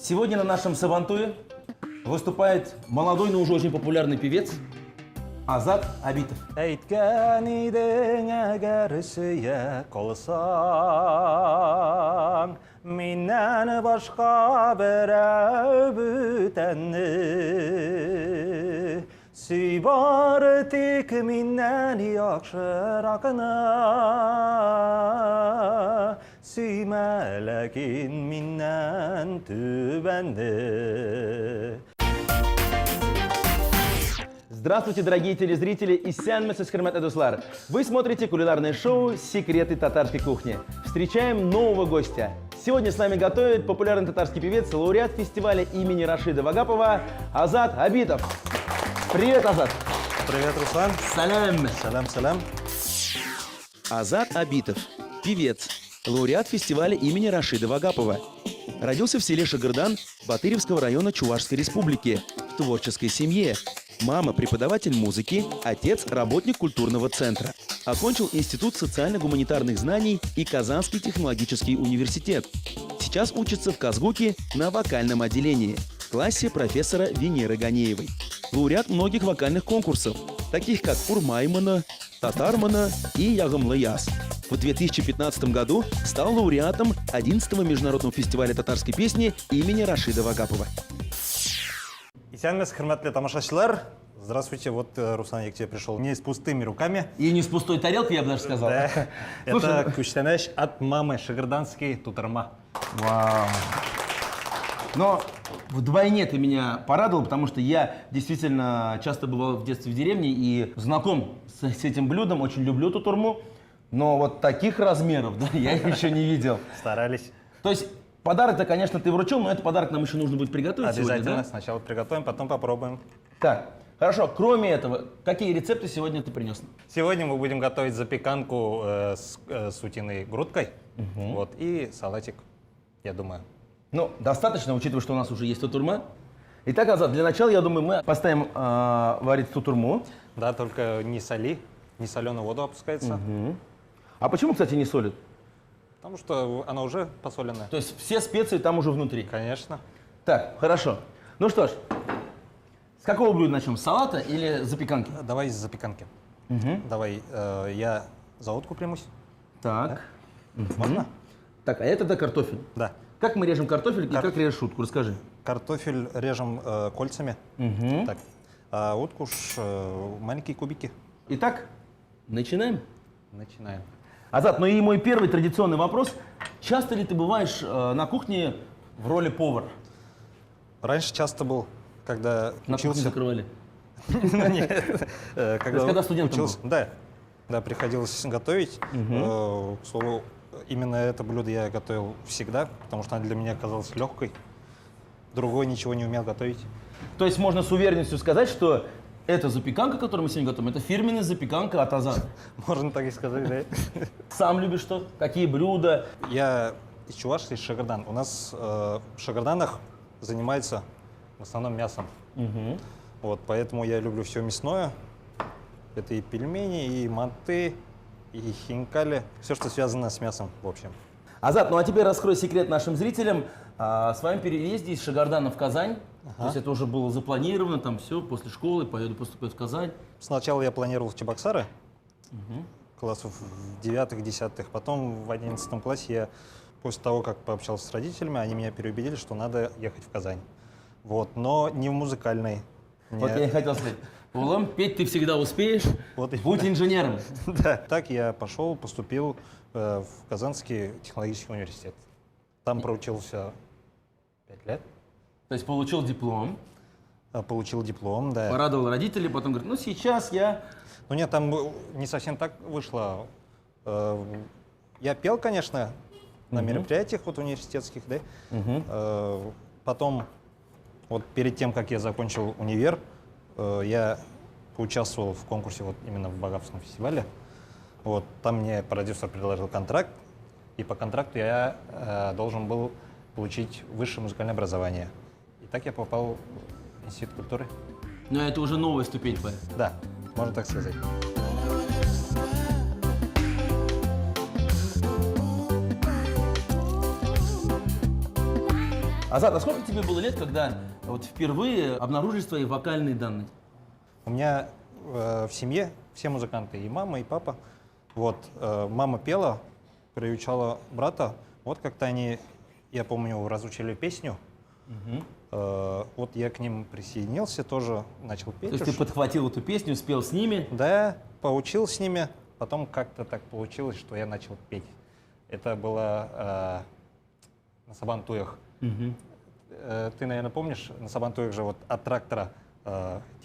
Сегодня на нашем Сабантуе выступает молодой, но уже очень популярный певец Азат Абитов. Әйткән идең әгәр сөя калсаң, миннән башка берәү бүтәнне. Сөй бары тик миннән яхшыракны, сөймә ләкин миннән түбәнне. Здравствуйте, дорогие телезрители и сянмес хөрмәтле дуслар. Вы смотрите кулинарное шоу «Секреты татарской кухни». Встречаем нового гостя. Сегодня с нами готовит популярный татарский певец, лауреат фестиваля имени Рашида Вагапова Азат Абитов. Привет, Азат! Привет, Руслан! Салям! Салям. Азат Абитов, певец, лауреат фестиваля имени Рашида Вагапова. Родился в селе Шагардан Батыревского района Чувашской республики в творческой семье. Мама – преподаватель музыки, отец – работник культурного центра. Окончил Институт социально-гуманитарных знаний и Казанский технологический университет. Сейчас учится в Казгуке на вокальном отделении в классе профессора Венеры Ганеевой. Лауреат многих вокальных конкурсов, таких как Урмаймана, Татармана и Ягымлы Яс. В 2015 году стал лауреатом 11-го международного фестиваля татарской песни имени Рашида Вагапова. Исәнмес, хөрмәтле тамашачылар. Здравствуйте, вот Руслан, я к тебе пришел не с пустыми руками. И не с пустой тарелкой, я бы даже сказал. Да. Это күчтәнәч от мамы, шагарданский тутырма. Вау. Но вдвойне ты меня порадовал, потому что я действительно часто бывал в детстве в деревне и знаком с этим блюдом, очень люблю тутурму, но вот таких размеров, да, я еще не видел. Старались. То есть подарок-то, конечно, ты вручил, но этот подарок нам еще нужно будет приготовить Обязательно. сегодня, да? Сначала приготовим, потом попробуем. Так, хорошо. Кроме этого, какие рецепты сегодня ты принес? Сегодня мы будем готовить запеканку с утиной грудкой. Вот, и салатик, я думаю. Ну, достаточно, учитывая, что у нас уже есть тутурма. Итак, Азат, для начала, я думаю, мы поставим варить тутурму. Да, только не соли, не соленую воду опускается. А почему, кстати, не солят? Потому что она уже посоленная. То есть все специи там уже внутри? Конечно. Так, хорошо. Ну что ж, с какого блюда начнем? С салата или запеканки? Давай из запеканки. Давай, я за утку примусь. Так. Можно? Так, а это да картофель. Да. Как мы режем картофель и как режешь утку? Расскажи. Картофель режем кольцами. Так. А утку маленькие кубики. Итак, начинаем. Начинаем. Азат, ну и мой первый традиционный вопрос. Часто ли ты бываешь на кухне в роли повара? Раньше часто был, когда На кухне учился. закрывали? Нет. Когда студентом учился. Да, приходилось готовить. К слову, именно это блюдо я готовил всегда, потому что оно для меня казалось легкой. Другой ничего не умел готовить. То есть можно с уверенностью сказать, что эта запеканка, которую мы сегодня готовим, это фирменная запеканка от Азата. Можно так и сказать, да. Сам любишь что? Какие блюда? Я из Чувашии, из Шагардан. У нас в Шагарданах занимается в основном мясом. Вот, поэтому я люблю все мясное. Это и пельмени, и манты, и хинкали. Все, что связано с мясом, в общем. Азат, ну а теперь раскрой секрет нашим зрителям. О своем переезде из Шагардана в Казань. То есть это уже было запланировано, там все, после школы поеду поступать в Казань. Сначала я планировал в Чебоксары, классов в 9-10. Потом в 11 классе я, после того, как пообщался с родителями, они меня переубедили, что надо ехать в Казань. Вот, но не в музыкальной. Вот я и хотел сказать. Улам, петь ты всегда успеешь, Вот будь инженером. Да. Так я пошел, поступил в Казанский технологический университет. Там проучился 5 лет. То есть получил диплом, Получил диплом, да. порадовал родителей, потом говорит, ну сейчас я... Ну нет, там не совсем так вышло. Я пел, конечно, на мероприятиях вот университетских, да. Потом, вот перед тем, как я закончил универ, я поучаствовал в конкурсе вот именно в Багапском фестивале. Вот, там мне продюсер предложил контракт, и по контракту я должен был получить высшее музыкальное образование. И так я попал в Институт культуры. Но это уже новая ступень твоя. Да, можно так сказать. Азат, а сколько тебе было лет, когда вот впервые обнаружились твои вокальные данные? У меня в семье все музыканты, и мама, и папа. Вот, мама пела, приучала брата. Вот как-то они, я помню, разучили песню. Вот я к ним присоединился, тоже начал петь. То есть ты подхватил эту песню, спел с ними? Да, поучил с ними. Потом как-то так получилось, что я начал петь. Это было на Сабантуях. Ты, наверное, помнишь, на Сабантуях же вот от трактора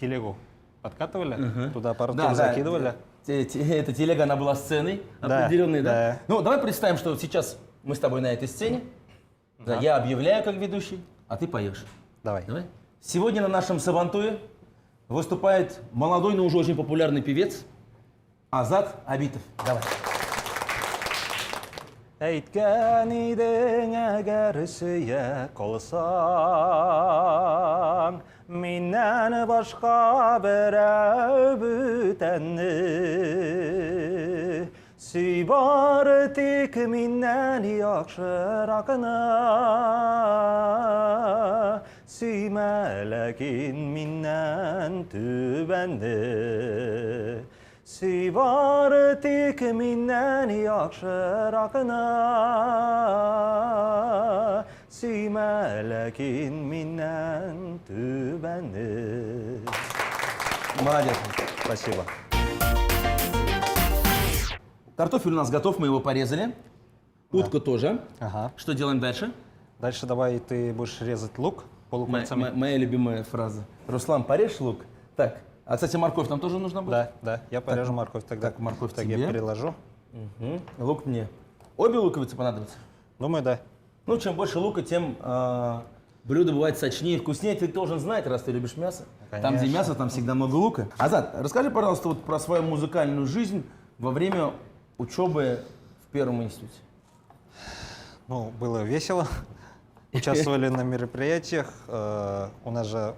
телегу подкатывали, туда аппаратуру закидывали. Эта телега, она была сценой определенной, да? Ну, давай представим, что вот сейчас мы с тобой на этой сцене. Да, я объявляю как ведущий, а ты поешь. Давай. Сегодня на нашем Сабантуе выступает молодой, но уже очень популярный певец Азат Абитов. Давай. Әйткән идең әгәр сөйә калсаң, миннән башка берәү бүтәнне. Сөй бары тик миннән яхшыракны, сөймә ләкин миннән түбәнне. Сөй бары тик миннән яхшыракны, сөймә ләкин миннән түбәнне. Молодец. Спасибо. Картофель у нас готов, мы его порезали. Утка тоже. Ага. Что делаем дальше? Дальше давай ты будешь резать лук полукольцами. Моя любимая фраза. Руслан, порежь лук. Так, а, кстати, морковь нам тоже нужна будет? Да, я порежу морковь тогда. Так, морковь так тебе. Я переложу. Лук мне. Обе луковицы понадобятся? Думаю, да. Ну, чем больше лука, тем блюдо бывает сочнее, вкуснее. Ты должен знать, раз ты любишь мясо. Конечно. Там, где мясо, там всегда много лука. Азат, расскажи, пожалуйста, вот про свою музыкальную жизнь во время учебы в первом институте. Ну, было весело. Участвовали на мероприятиях. У нас же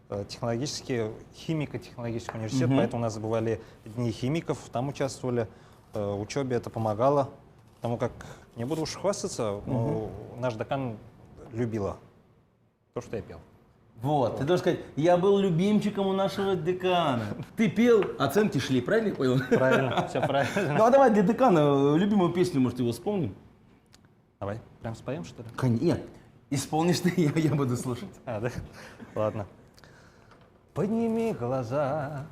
химико-технологический университет, поэтому у нас бывали дни химиков, там участвовали. Учебе это помогало, потому как, не буду уж хвастаться, но наш декан любила то, что я пел. Вот, ты должен сказать, я был любимчиком у нашего декана. Ты пел, оценки шли, правильно я понял? Правильно, все правильно. Ну а давай для декана любимую песню, может, его вспомним? Давай, прям споем, что ли? Нет, исполнишь ты, я буду слушать. А, да? Ладно. Подними глаза,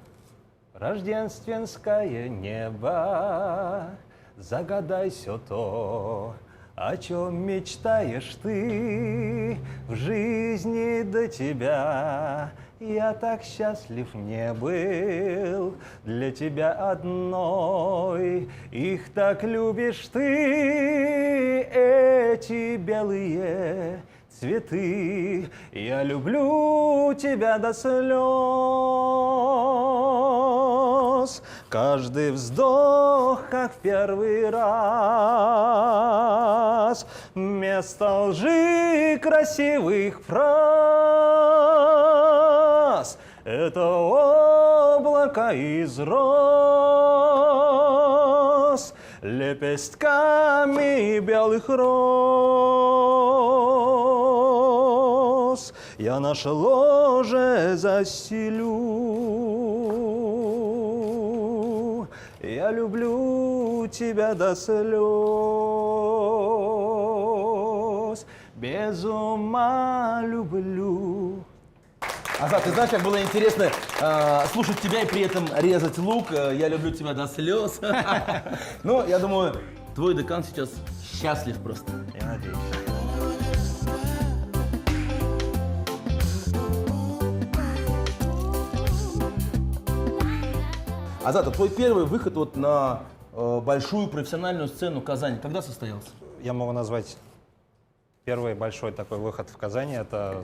рождественское небо, загадай все то, о чем мечтаешь ты в жизни до тебя. Я так счастлив не был для тебя одной, их так любишь ты, эти белые цветы. Я люблю тебя до слез, каждый вздох, как в первый раз, вместо лжи красивых фраз. Это облако из роз, лепестками белых роз. Я наше ложе застелю, я люблю тебя до слез, без ума люблю. Азат, ты знаешь, как было интересно слушать тебя и при этом резать лук. Я люблю тебя до слез. Ну, я думаю, твой декан сейчас счастлив просто. Я надеюсь. Азат, а твой первый выход вот на большую профессиональную сцену Казани когда состоялся? Я могу назвать первый большой такой выход в Казани. Это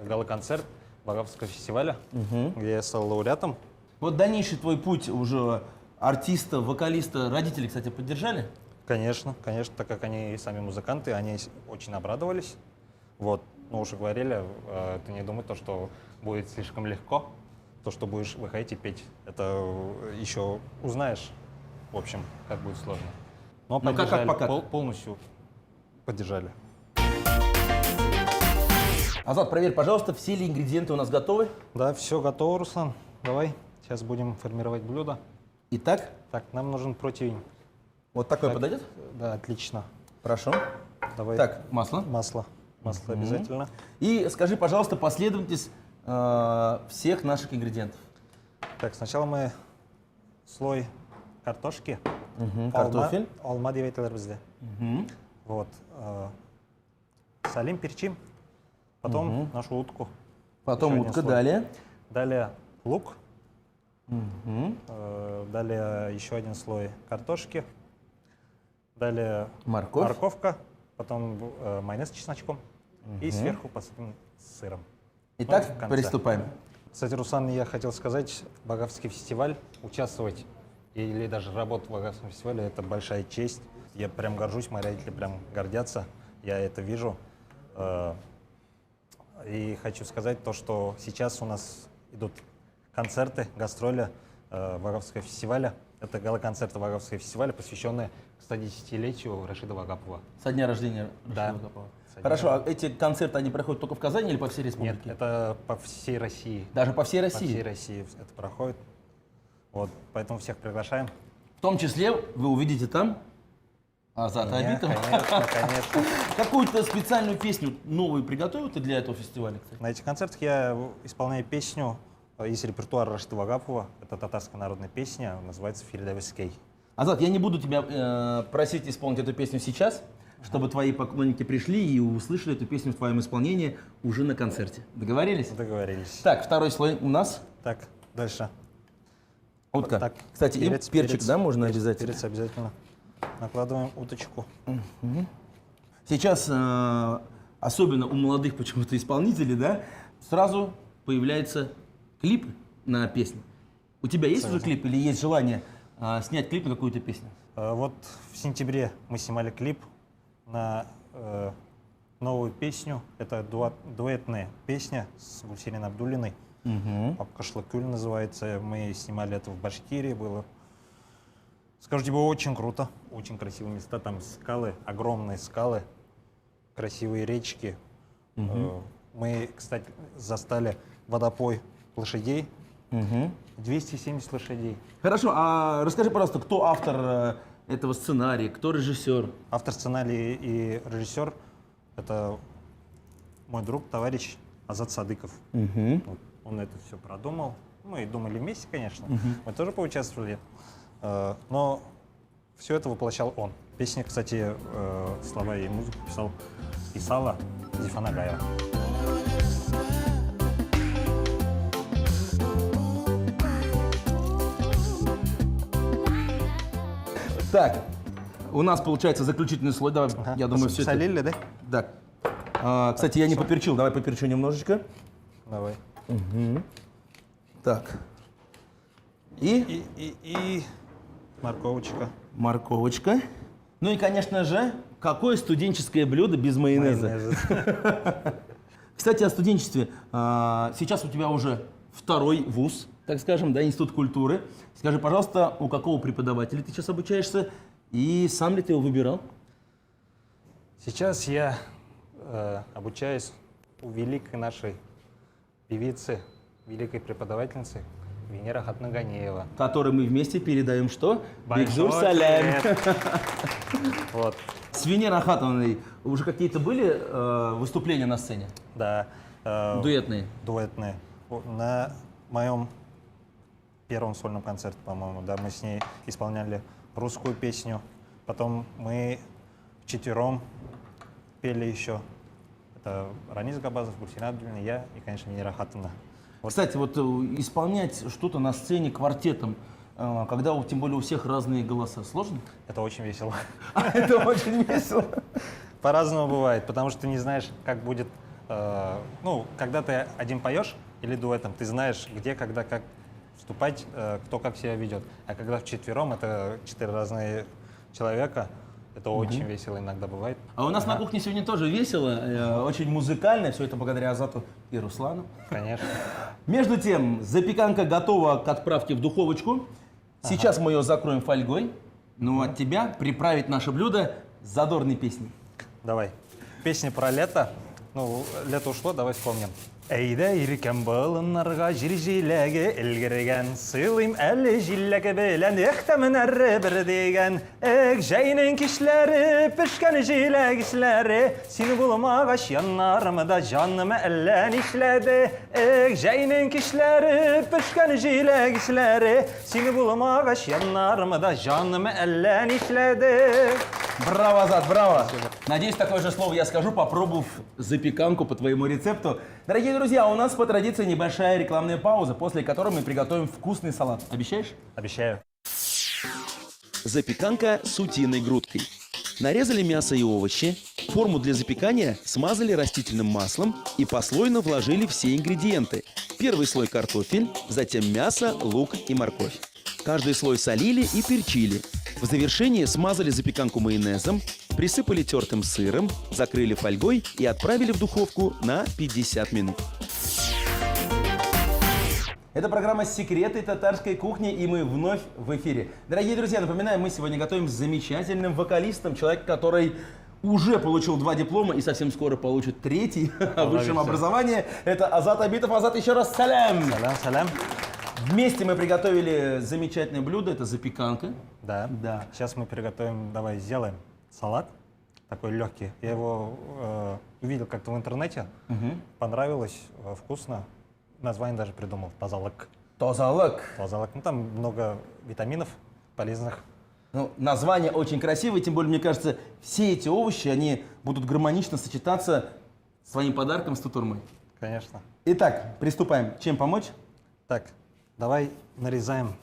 гала-концерт Вагаповского фестиваля, где я стал лауреатом. Вот дальнейший твой путь уже артиста, вокалиста, родители, кстати, поддержали? Конечно, так как они и сами музыканты, они очень обрадовались. Вот, мы уже говорили, ты не думай, то, что будет слишком легко, то, что будешь выходить и петь. Это еще узнаешь, в общем, как будет сложно. Но Ну, поддержали, как пока? полностью поддержали. Азат, проверь, пожалуйста, все ли ингредиенты у нас готовы. Да, все готово, Руслан. Давай, сейчас будем формировать блюдо. Итак, Так, нам нужен противень. вот такой Так, подойдет? Да, отлично. Хорошо. Давай. Так, масло. Масло. Масло обязательно. И скажи, пожалуйста, последовательность всех наших ингредиентов. Так, сначала мы слой картошки. Картофель. Алма девятилер бізде. Вот. Солим, перчим. Потом нашу утку. Потом Еще один утка, слой. далее. Далее лук. Далее еще один слой картошки. Далее Морковь. морковка. Потом майонез с чесночком. И сверху посыпем сыром. Итак, в конце. приступаем. Кстати, Руслан, я хотел сказать, Вагапский фестиваль, участвовать или даже работать в Вагапском фестивале, это большая честь. Я прям горжусь, мои родители прям гордятся, я это вижу. И хочу сказать то, что сейчас у нас идут концерты, гастроли Вагапского фестиваля. Это гала-концерты Вагапского фестиваля, посвященные 110-летию Рашида Вагапова. Со дня рождения Да. Рашида Вагапова. Со дня Хорошо, а эти концерты, они проходят только в Казани или по всей Нет, республике? это по всей России. Даже по всей По России? всей России это проходит. Вот, поэтому всех приглашаем. В том числе вы увидите там Азата Меня, Абитова. конечно. Какую-то специальную песню новую приготовил ты для этого фестиваля, кстати? На этих концертах я исполняю песню из репертуара Рашида Вагапова. Это татарская народная песня, называется «Фирдавскей». Азат, я не буду тебя просить исполнить эту песню сейчас, чтобы твои поклонники пришли и услышали эту песню в твоем исполнении уже на концерте. Договорились? Договорились. Так, второй слой у нас. Так, дальше. Утка. Так, Кстати, и перчик, да, можно перец, обязательно? Перец обязательно. Накладываем уточку. Сейчас, особенно у молодых почему-то исполнителей, да, сразу появляются клипы на песни. У тебя есть уже клип или есть желание снять клип на какую-то песню? Вот в сентябре мы снимали клип на новую песню. Это дуэтная песня с Гульсерин Абдуллиной. Апкашлакюль называется. Мы снимали это в Башкирии. Было, скажу тебе, очень круто. Очень красивые места. Там скалы, огромные скалы, красивые речки. Мы, кстати, застали водопой лошадей. 270 лошадей. Хорошо, а расскажи, пожалуйста, кто автор этого сценария, кто режиссер? Автор сценария и режиссер — это мой друг, товарищ Азат Садыков. Вот, он это все продумал. Мы думали вместе, конечно. Мы тоже поучаствовали. Но все это воплощал он. Песня, кстати, слова и музыку писала Зифана Гаева. Так, у нас получается заключительный слой. Давай, я думаю, все это... Солили, да? Да. Кстати, я не поперчил. Давай поперчу немножечко. Давай. Так. И И морковочка. морковочка. Ну и, конечно же, какое студенческое блюдо без майонеза? Майонез. Кстати, о студенчестве. Сейчас у тебя уже второй вуз, так скажем, да, Институт культуры. Скажи, пожалуйста, у какого преподавателя ты сейчас обучаешься и сам ли ты его выбирал? Сейчас я обучаюсь у великой нашей певицы, великой преподавательницы Венера Хатнаганеева. Который мы вместе передаем что? Большой Бигдур салям. привет. Вот, С Венерой Ахатовной уже какие-то были выступления на сцене? да. Дуэтные? Дуэтные. На моем первом сольном концерте, по-моему, да, мы с ней исполняли русскую песню. Потом мы вчетвером пели еще. Это Ранис Габазов, Гульсина Абдуллина, я и, конечно, Венера Хатовна. Кстати, вот исполнять что-то на сцене квартетом, когда тем более у всех разные голоса, сложно? Это очень весело. Это очень весело. По-разному бывает, потому что ты не знаешь, как будет... ну, когда ты один поешь или дуэтом, ты знаешь, где, когда, как вступать, кто как себя ведет. А когда вчетвером, это 4 разные человека, это очень весело иногда бывает. А у нас на кухне сегодня тоже весело, очень музыкально, все это благодаря Азату и Руслану. Конечно. Между тем, запеканка готова к отправке в духовочку. Сейчас мы ее закроем фольгой. Ну, от тебя приправить наше блюдо задорной песней. Давай. Песня про лето. Ну, лето ушло, давай вспомним. Әйдә иркем болыннарға жир жиләге илгерген, сылым әлі жиләге белән ехтәмен әрі бір деген. Әк жәйнің кишләре, пішкен жиләг ішләре, сені булмағаш яннарымда жанымы әллән ішләді. Әк жәйнің кишләре, пішкен жиләг ішләре, сені булмағаш яннарымда жанымы әллән ішләді. Браво, Азат, браво! Надеюсь, такое же слово я скажу, попробовав запеканку по твоему рецепту. Дорогие друзья, у нас по традиции небольшая рекламная пауза, после которой мы приготовим вкусный салат. Обещаешь? Обещаю. Запеканка с утиной грудкой. Нарезали мясо и овощи, форму для запекания смазали растительным маслом и послойно вложили все ингредиенты. Первый слой картофель, затем мясо, лук и морковь. Каждый слой солили и перчили. В завершение смазали запеканку майонезом, присыпали тертым сыром, закрыли фольгой и отправили в духовку на 50 минут. Это программа «Секреты татарской кухни», и мы вновь в эфире. Дорогие друзья, напоминаю, мы сегодня готовим с замечательным вокалистом, человек, который уже получил 2 диплома и совсем скоро получит 3-й о высшем образовании. Это Азат Абитов. Азат, еще раз салям! Салям, салям. Вместе мы приготовили замечательное блюдо, это запеканка. Да. Да. Сейчас мы приготовим, давай сделаем салат такой легкий. Я его увидел как-то в интернете, понравилось, вкусно. Название даже придумал, тазалык. Тазалык. Тазалык. Ну там много витаминов полезных. Ну, название очень красивое, тем более, мне кажется, все эти овощи, они будут гармонично сочетаться с твоим подарком с тутурмой. Конечно. Итак, приступаем. Чем помочь? Так, давай нарезаем.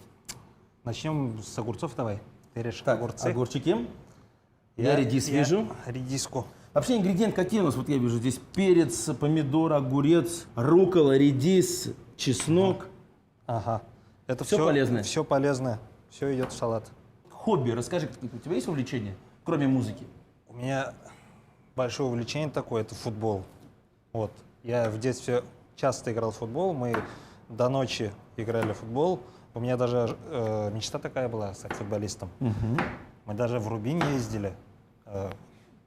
Начнем с огурцов, давай. Ты режешь огурцы. Огурчики. Я редис вижу. Редиску. Вообще ингредиенты какие у нас? Вот я вижу здесь перец, помидор, огурец, руккола, редис, чеснок. Ага. Это Всё полезное? Все полезное. Все идет в салат. Хобби. Расскажи, у тебя есть увлечение, кроме музыки? У меня большое увлечение такое, это футбол. Вот. Я в детстве часто играл в футбол, мы до ночи играли в футбол. У меня даже мечта такая была стать футболистом. Мы даже в Рубин ездили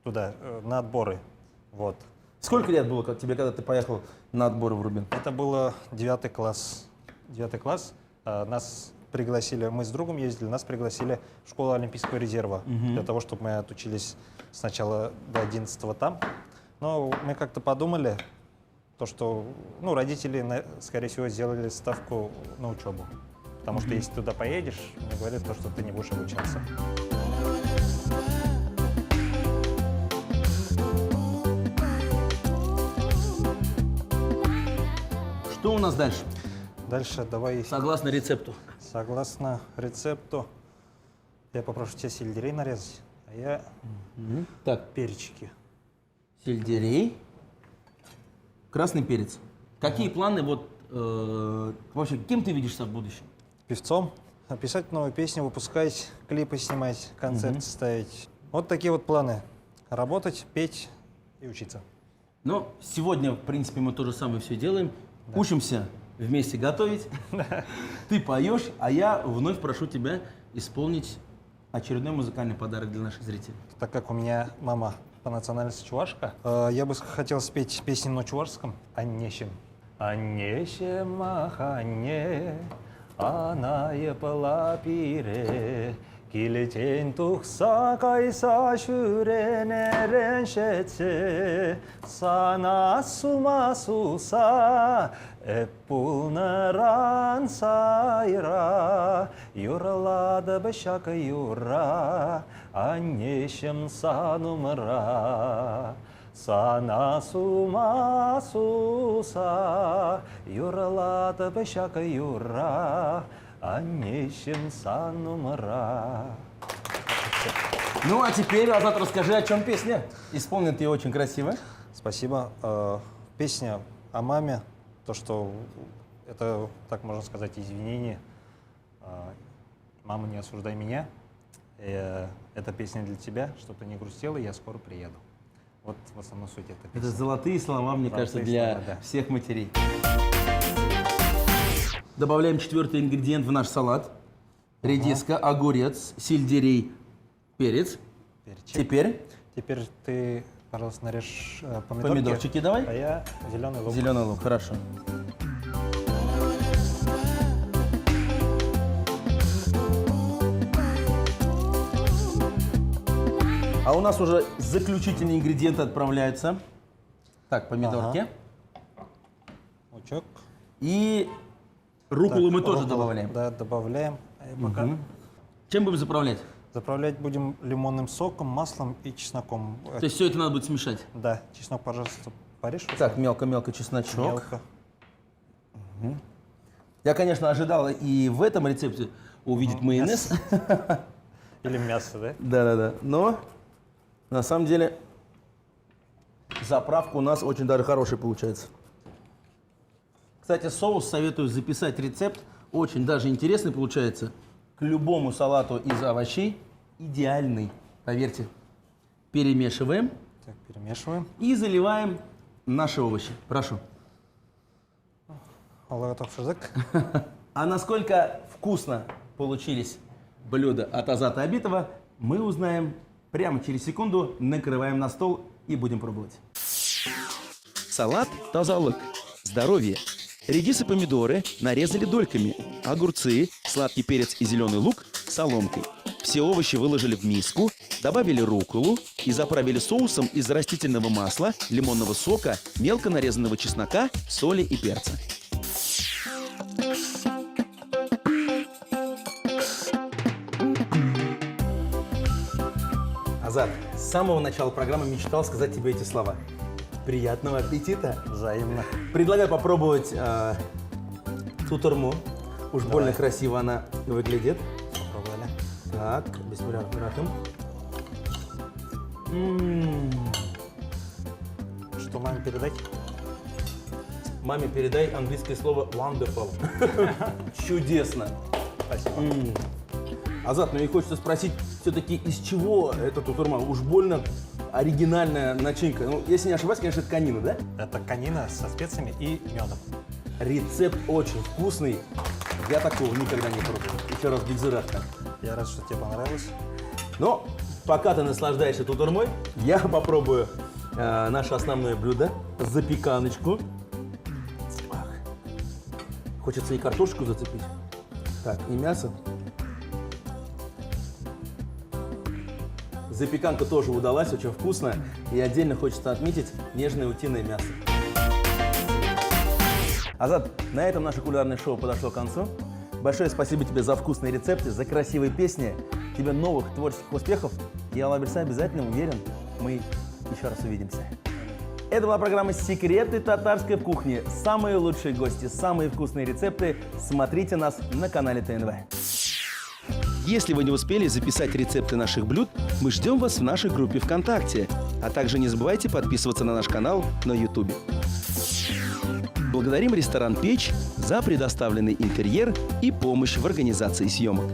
туда, на отборы. Вот. Сколько лет было тебе, когда ты поехал на отборы в Рубин? Это было 9 класс. 9 класс. Нас пригласили, мы с другом ездили, нас пригласили в школу Олимпийского резерва. Для того, чтобы мы отучились сначала до 11-го там. Но мы как-то подумали, то, что родители, скорее всего, сделали ставку на учебу. Потому что если туда поедешь, мне говорят, то, что ты не будешь обучаться. Что у нас дальше? Дальше давай, Согласно рецепту. согласно рецепту, я попрошу тебя сельдерей нарезать, а я Так, перчики. сельдерей, красный перец. Какие планы, вообще, кем ты видишься в будущем? Певцом, писать новые песни, выпускать, клипы снимать, концерты ставить. Вот такие вот планы. Работать, петь и учиться. Ну, сегодня, в принципе, мы то же самое все делаем. Учимся вместе готовить. Ты поешь, а я вновь прошу тебя исполнить очередной музыкальный подарок для наших зрителей. Так как у меня мама по национальности чувашка, я бы хотел спеть песню на чувашском «Аннещем». «Аннещем, ах, анне, анае палапире, килетен тухса кайса шүренерен шетсе, сана сума суса, эппулнаран сайра, юралады бішак юра, аннещем санумра. Сана сума суса, юралады бішак юра, аннещем санумра. Ну, а теперь, Азат, расскажи, о чем песня. Исполнен ты очень красиво. Спасибо. Песня о маме, то, что это, так можно сказать, извинение. Мама, не осуждай меня. Эта песня для тебя, чтобы ты не грустила, я скоро приеду. Вот в основном суть этой песни. Это золотые слова, мне кажется, для слова, да. всех матерей. Добавляем 4-й ингредиент в наш салат. Редиска, огурец, сельдерей, перец. Перчик. Теперь Теперь ты пожалуйста, нарежь помидорки. Помидорчики давай. А я зеленый лук. Зеленый лук, хорошо. А у нас уже заключительные ингредиенты отправляются. Так, помидорки. Лучок. И рукколу мы тоже рукколу, добавляем. Да, добавляем. А я пока Чем будем заправлять? заправлять будем лимонным соком, маслом и чесноком. То есть все это надо будет смешать. Да, чеснок, пожалуйста, порежь. Так, мелко-мелко чесночок. Мелко. Я, конечно, ожидал и в этом рецепте увидеть майонез. Или мясо, да? Да-да-да. Но на самом деле заправка у нас очень даже хорошая получается. Кстати, соус советую записать рецепт. Очень даже интересный получается. К любому салату из овощей идеальный. Поверьте. Перемешиваем Так, перемешиваем. и заливаем наши овощи. Прошу. Олар шазык. А насколько вкусно получились блюда от Азата Абитова, мы узнаем прямо через секунду. Накрываем на стол и будем пробовать. Салат тазалык. Здоровье. Редис и помидоры нарезали дольками. Огурцы, сладкий перец и зеленый лук соломкой. Все овощи выложили в миску, добавили рукколу и заправили соусом из растительного масла, лимонного сока, мелко нарезанного чеснока, соли и перца. Азат, с самого начала программы мечтал сказать тебе эти слова. Приятного аппетита! Взаимно. Предлагаю попробовать тутурму. Уж больно красиво она выглядит. Попробовали. Так, бисмиллахир-рахманир-рахим. Что маме передать? Маме передай английское слово wonderful. Чудесно. Спасибо. Азат, ну и хочется спросить, все-таки из чего эта тутурма? Уж больно оригинальная начинка. Ну, если не ошибаюсь, конечно, это конина, да? Это конина со специями и медом. Рецепт очень вкусный. Я такого никогда не пробовал. Еще раз бигзыратка. Я рад, что тебе понравилось. Но пока ты наслаждаешься тутурмой, я попробую наше основное блюдо. Запеканочку. Ах. Хочется и картошку зацепить. Так, и мясо. Запеканка тоже удалась, очень вкусно. И отдельно хочется отметить нежное утиное мясо. Азат, на этом наше кулинарное шоу подошло к концу. Большое спасибо тебе за вкусные рецепты, за красивые песни. Тебе новых творческих успехов. И Алла Берса обязательно уверен, мы еще раз увидимся. Это была программа «Секреты татарской кухни». Самые лучшие гости, самые вкусные рецепты. Смотрите нас на канале ТНВ. Если вы не успели записать рецепты наших блюд, мы ждем вас в нашей группе ВКонтакте. А также не забывайте подписываться на наш канал на YouTube. Благодарим ресторан «Печь» за предоставленный интерьер и помощь в организации съемок.